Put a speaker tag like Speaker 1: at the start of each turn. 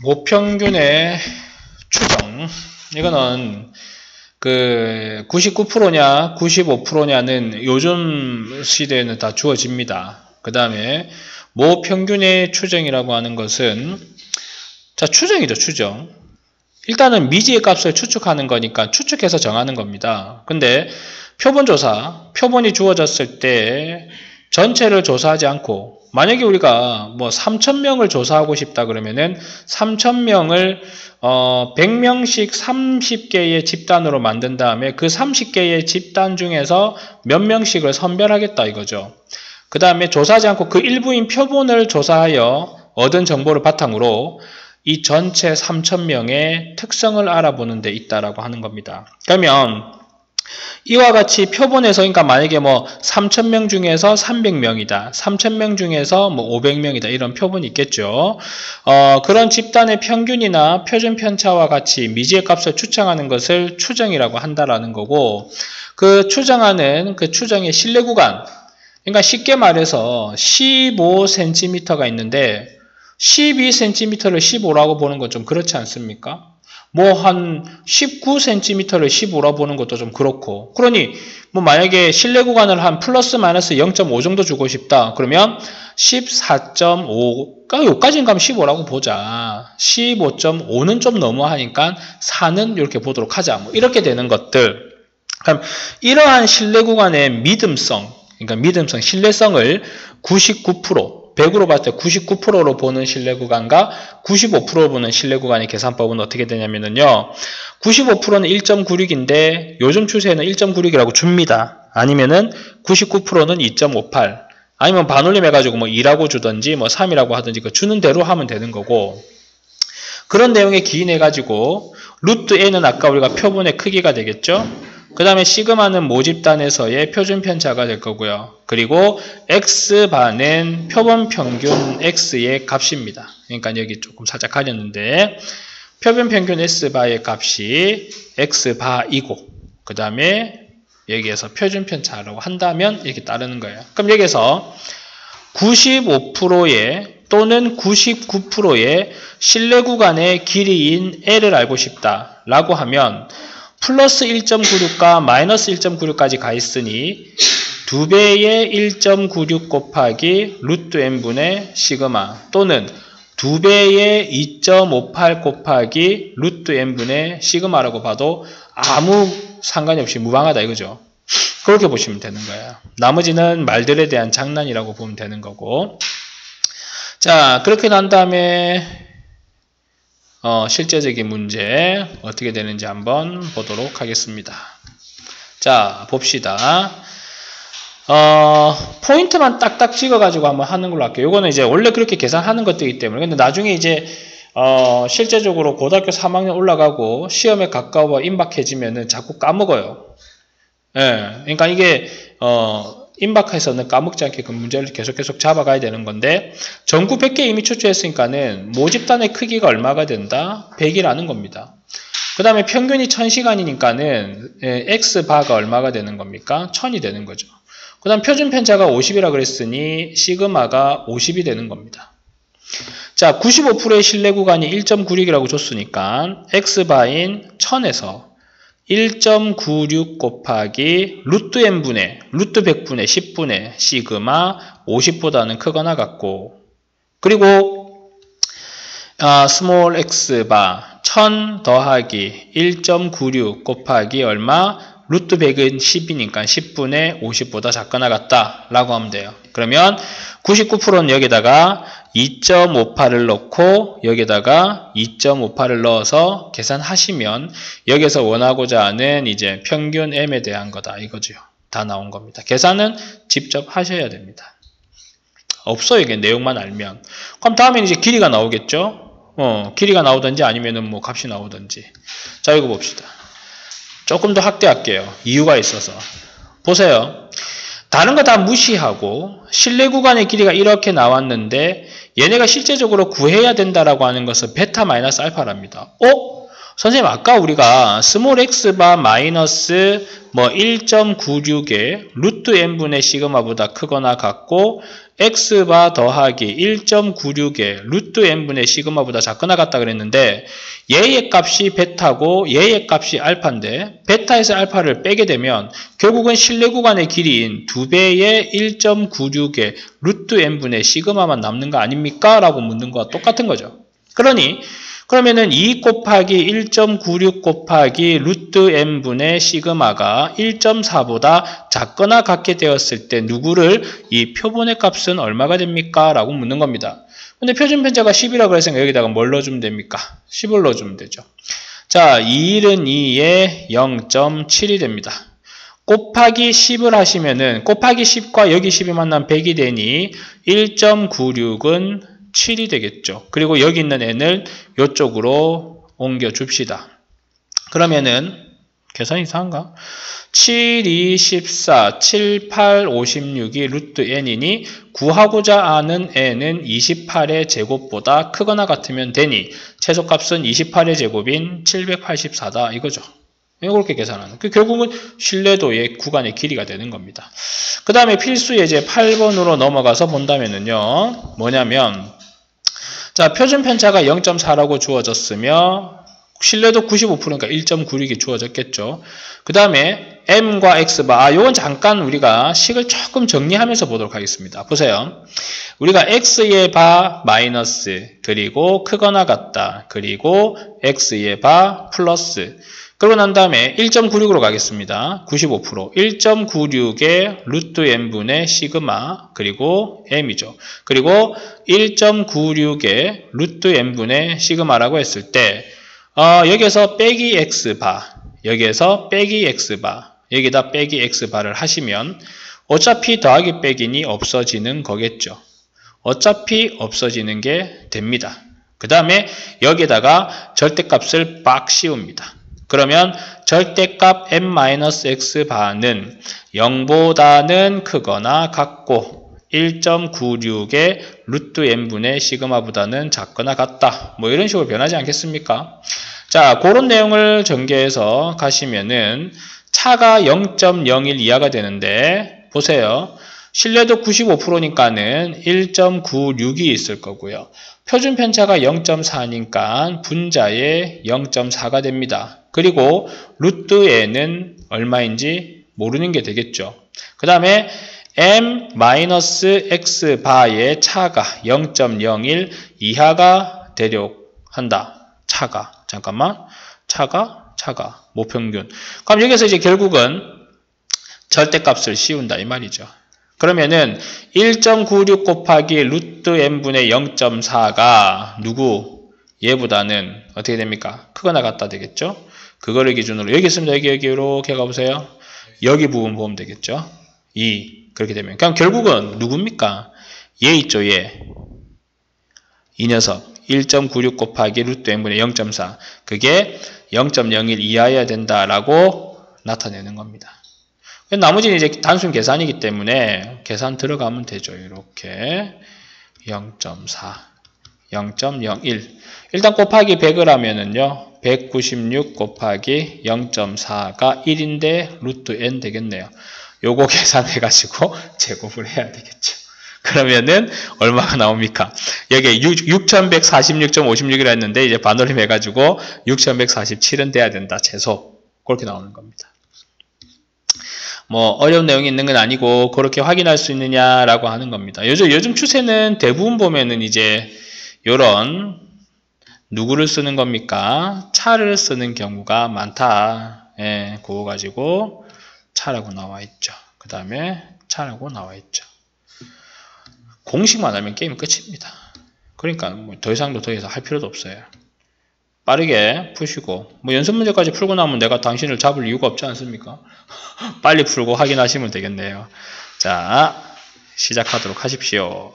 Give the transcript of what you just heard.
Speaker 1: 모평균의 추정. 이거는 그 99%냐 95%냐는 요즘 시대에는 다 주어집니다. 그 다음에 모평균의 추정이라고 하는 것은 자, 추정이죠. 추정. 일단은 미지의 값을 추측하는 거니까 추측해서 정하는 겁니다. 근데 표본조사, 표본이 주어졌을 때 전체를 조사하지 않고 만약에 우리가 뭐 3,000명을 조사하고 싶다 그러면은 3,000명을 100명씩 30개의 집단으로 만든 다음에 그 30개의 집단 중에서 몇 명씩을 선별하겠다 이거죠. 그 다음에 조사하지 않고 그 일부인 표본을 조사하여 얻은 정보를 바탕으로 이 전체 3,000명의 특성을 알아보는 데 있다라고 하는 겁니다. 그러면 이와 같이 표본에서 그러니까 만약에 뭐 3,000명 중에서 300명이다. 3,000명 중에서 뭐 500명이다. 이런 표본이 있겠죠. 그런 집단의 평균이나 표준 편차와 같이 미지의 값을 추정하는 것을 추정이라고 한다라는 거고 그 추정하는 그 추정의 신뢰 구간 그러니까 쉽게 말해서 15cm가 있는데 12cm를 15라고 보는 건 좀 그렇지 않습니까? 뭐 한 19cm를 15라고 보는 것도 좀 그렇고 그러니 뭐 만약에 실내 구간을 한 플러스 마이너스 0.5 정도 주고 싶다 그러면 14.5 그러니까 여기까지는 가면 15라고 보자 15.5는 좀 너무하니까 4는 이렇게 보도록 하자 뭐 이렇게 되는 것들 그럼 이러한 실내 구간의 믿음성 그러니까 믿음성 신뢰성을 99% 100으로 봤을 때 99%로 보는 신뢰 구간과 95%로 보는 신뢰 구간의 계산법은 어떻게 되냐면요. 95%는 1.96인데 요즘 추세는 1.96이라고 줍니다. 아니면은 99%는 2.58. 아니면 반올림 해가지고 뭐 2라고 주든지 뭐 3이라고 하든지 그 주는 대로 하면 되는 거고. 그런 내용에 기인해가지고 루트 n은 아까 우리가 표본의 크기가 되겠죠. 그 다음에 시그마는 모집단에서의 표준 편차가 될 거고요. 그리고 x바는 표본 평균 x의 값입니다. 그러니까 여기 조금 살짝 가렸는데 표본 평균 s바의 값이 x바이고 그 다음에 여기에서 표준 편차라고 한다면 이렇게 따르는 거예요. 그럼 여기에서 95%의 또는 99%의 신뢰 구간의 길이인 L을 알고 싶다라고 하면 플러스 1.96과 마이너스 1.96까지 가 있으니 2배의 1.96 곱하기 루트 n분의 시그마 또는 2배의 2.58 곱하기 루트 n분의 시그마라고 봐도 아무 상관이 없이 무방하다 이거죠. 그렇게 보시면 되는 거예요. 나머지는 말들에 대한 장난이라고 보면 되는 거고 자 그렇게 난 다음에 실제적인 문제 어떻게 되는지 한번 보도록 하겠습니다. 자 봅시다. 포인트만 딱딱 찍어가지고 한번 하는 걸로 할게요. 이거는 이제 원래 그렇게 계산하는 것들이기 때문에 근데 나중에 이제 실제적으로 고등학교 3학년 올라가고 시험에 가까워 임박해지면은 자꾸 까먹어요. 예, 그러니까 이게 임박해서는 까먹지 않게 그 문제를 계속 잡아가야 되는 건데 전구 100개 이미 추출했으니까는 모집단의 크기가 얼마가 된다? 100이라는 겁니다. 그 다음에 평균이 1000시간이니까는 x바가 얼마가 되는 겁니까? 1000이 되는 거죠. 그 다음 표준 편차가 50이라 그랬으니 시그마가 50이 되는 겁니다. 자, 95%의 신뢰 구간이 1.96이라고 줬으니까 x바인 1000에서 1.96 곱하기 루트 n분의 루트 100분의 10분의 시그마 50보다는 크거나 같고 그리고 스몰 x바 1000 더하기 1.96 곱하기 얼마 루트 100은 10이니까 10분의 50보다 작거나 같다 라고 하면 돼요. 그러면 99%는 여기다가 2.58을 넣고 여기다가 2.58을 넣어서 계산하시면 여기서 원하고자 하는 이제 평균 m에 대한 거다 이거죠. 다 나온 겁니다. 계산은 직접 하셔야 됩니다. 없어요. 이게 내용만 알면. 그럼 다음엔 이제 길이가 나오겠죠. 길이가 나오든지 아니면은 뭐 값이 나오든지. 자 이거 봅시다. 조금 더 확대할게요. 이유가 있어서. 보세요. 다른 거 다 무시하고 실내 구간의 길이가 이렇게 나왔는데 얘네가 실제적으로 구해야 된다라고 하는 것은 베타 마이너스 알파랍니다. 선생님 아까 우리가 스몰 x바 마이너스 뭐 1.96의 루트 n분의 시그마보다 크거나 같고 x바 더하기 1.96의 루트 n분의 시그마보다 작거나 같다 그랬는데 얘의 값이 베타고 얘의 값이 알파인데 베타에서 알파를 빼게 되면 결국은 실내 구간의 길이인 2배의 1.96의 루트 n분의 시그마만 남는 거 아닙니까? 라고 묻는 거와 똑같은 거죠. 그러면은 2 곱하기 1.96 곱하기 루트 n분의 시그마가 1.4보다 작거나 같게 되었을 때 누구를 이 표본의 값은 얼마가 됩니까? 라고 묻는 겁니다. 근데 표준 편차가 10이라고 했으니까 여기다가 뭘 넣어주면 됩니까? 10을 넣어주면 되죠. 자, 2일은 2에 0.7이 됩니다. 곱하기 10을 하시면은 곱하기 10과 여기 10이 만나면 100이 되니 1.96은 7이 되겠죠. 그리고 여기 있는 n을 이쪽으로 옮겨 줍시다. 그러면은 계산이 이상한가? 7, 2, 14, 7, 8, 56이 루트 n이니 구하고자 하는 n은 28의 제곱보다 크거나 같으면 되니 최소값은 28의 제곱인 784다 이거죠. 이렇게 계산하는. 결국은 신뢰도의 구간의 길이가 되는 겁니다. 그 다음에 필수 예제 8번으로 넘어가서 본다면은요. 뭐냐면 자, 표준 편차가 0.4라고 주어졌으며 신뢰도 95%니까 1.96이 주어졌겠죠. 그 다음에 m과 x바 요건 잠깐 우리가 식을 조금 정리하면서 보도록 하겠습니다. 보세요. 우리가 x의 바 마이너스 그리고 크거나 같다 그리고 x의 바 플러스 그러고 난 다음에 1.96으로 가겠습니다. 95%. 1.96의 루트 n분의 시그마 그리고 m이죠. 그리고 1.96의 루트 n분의 시그마라고 했을 때 여기에서 빼기 x바 여기에서 빼기 x바 여기다 빼기 x바를 하시면 어차피 더하기 빼기니 없어지는 거겠죠. 어차피 없어지는 게 됩니다. 그 다음에 여기에다가 절대값을 빡 씌웁니다. 그러면 절대값 m-x바는 0보다는 크거나 같고 1.96의 루트 n분의 시그마보다는 작거나 같다. 뭐 이런 식으로 변하지 않겠습니까? 자, 그런 내용을 전개해서 가시면은 차가 0.01 이하가 되는데 보세요. 신뢰도 95%니까는 1.96이 있을 거고요. 표준 편차가 0.4니까 분자에 0.4가 됩니다. 그리고 루트 n은 얼마인지 모르는 게 되겠죠. 그 다음에 m-x 바의 차가 0.01 이하가 되려 한다. 차가 모평균. 그럼 여기서 이제 결국은 절대값을 씌운다 이 말이죠. 그러면은 1.96 곱하기 루트 n분의 0.4가 누구? 얘보다는 어떻게 됩니까? 크거나 같다 되겠죠? 그거를 기준으로 여기 있습니다. 여기 이렇게 가보세요. 여기 부분 보면 되겠죠? 2 그렇게 되면 그럼 결국은 누굽니까? 얘 있죠. 얘. 이 녀석 1.96 곱하기 루트 n분의 0.4 그게 0.01 이하여야 된다라고 나타내는 겁니다. 나머지는 이제 단순 계산이기 때문에 계산 들어가면 되죠. 이렇게 0.4, 0.01 일단 곱하기 100을 하면은요 196 곱하기 0.4가 1인데 루트 n 되겠네요. 요거 계산해 가지고 제곱을 해야 되겠죠. 그러면은 얼마가 나옵니까? 여기 6146.56이라 했는데 이제 반올림 해가지고 6147은 돼야 된다. 최소 그렇게 나오는 겁니다. 뭐 어려운 내용이 있는 건 아니고 그렇게 확인할 수 있느냐라고 하는 겁니다. 요즘 추세는 대부분 보면은 이제 요런 누구를 쓰는 겁니까? 차를 쓰는 경우가 많다. 예, 그거 가지고 차라고 나와 있죠. 그 다음에 차라고 나와 있죠. 공식만 알면 게임 끝입니다. 그러니까 뭐 더 이상 할 필요도 없어요. 빠르게 푸시고 뭐 연습 문제까지 풀고 나면 내가 당신을 잡을 이유가 없지 않습니까? 빨리 풀고 확인하시면 되겠네요. 자, 시작하도록 하십시오.